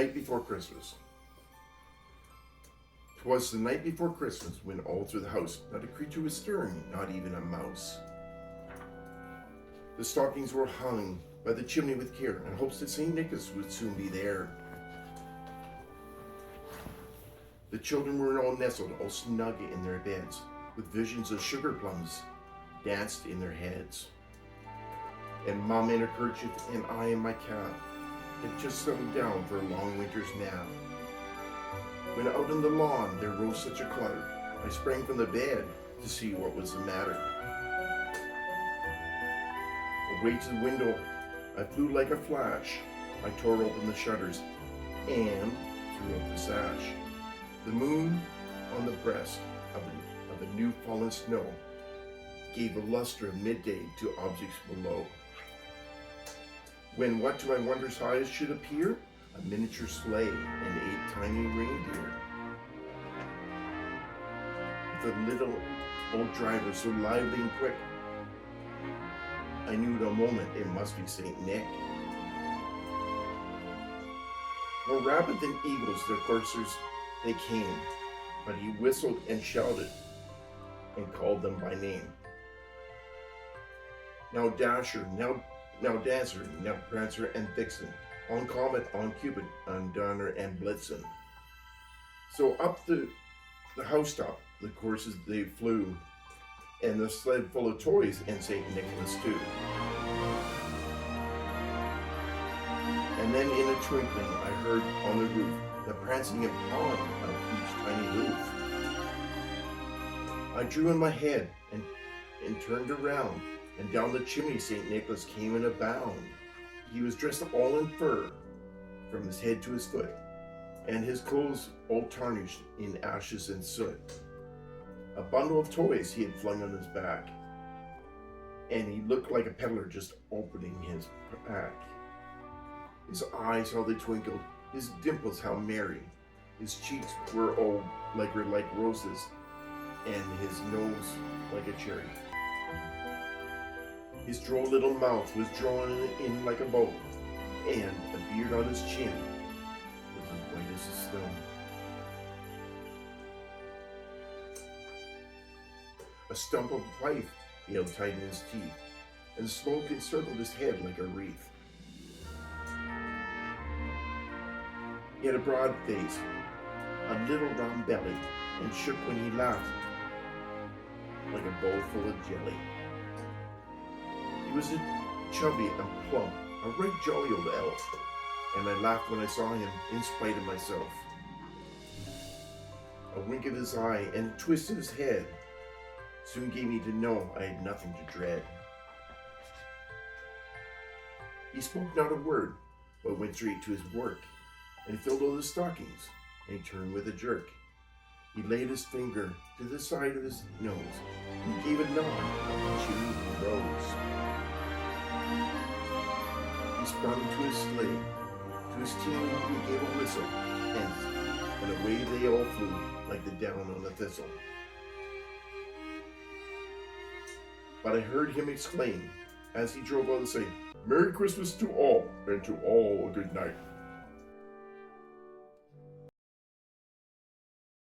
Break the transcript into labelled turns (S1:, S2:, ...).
S1: night before Christmas. 'Twas the night before Christmas, when all through the house not a creature was stirring, not even a mouse. The stockings were hung by the chimney with care, in hopes that St. Nicholas would soon be there. The children were all nestled, all snug in their beds, with visions of sugar plums danced in their heads. And Mom in her kerchief, and I in my cap, had just settled down for a long winter's nap. When out on the lawn there rose such a clutter, I sprang from the bed to see what was the matter. Away to the window I flew like a flash. I tore open the shutters and threw up the sash. The moon on the breast of the new fallen snow gave a luster of midday to objects below. When what to my wondrous eyes should appear? A miniature sleigh and 8 tiny reindeer. With a little old driver so lively and quick, I knew in a moment it must be St. Nick. More rapid than eagles, the coursers they came, but he whistled and shouted and called them by name. Now Dasher, now Dancer, now Prancer and Vixen, on Comet, on Cupid, on Donner and Blitzen. So up the housetop the coursers they flew, and the sled full of toys, and St. Nicholas too. And then in a twinkling I heard on the roof the prancing and pawing of each tiny roof. I drew in my head and turned around, and down the chimney St. Nicholas came in a bound. He was dressed all in fur, from his head to his foot, and his clothes all tarnished in ashes and soot. A bundle of toys he had flung on his back, and he looked like a peddler just opening his pack. His eyes, how they twinkled, his dimples, how merry. His cheeks were all like roses, and his nose like a cherry. His droll little mouth was drawn in like a bow, and the beard on his chin was as white as the snow. A stump of pipe he held tight in his teeth, and the smoke encircled his head like a wreath. He had a broad face, a little round belly, and shook when he laughed like a bowl full of jelly. He was chubby and plump, a right jolly old elf, and I laughed when I saw him in spite of myself. A wink of his eye and a twist of his head soon gave me to know I had nothing to dread. He spoke not a word, but went straight to his work, and filled all the stockings, and he turned with a jerk. He laid his finger to the side of his nose, and gave a nod of the chimney and rose. He sprung to his sleigh, to his team he gave a whistle, and away they all flew like the down on a thistle. But I heard him exclaim, as he drove on, saying, "Merry Christmas to all, and to all a good night."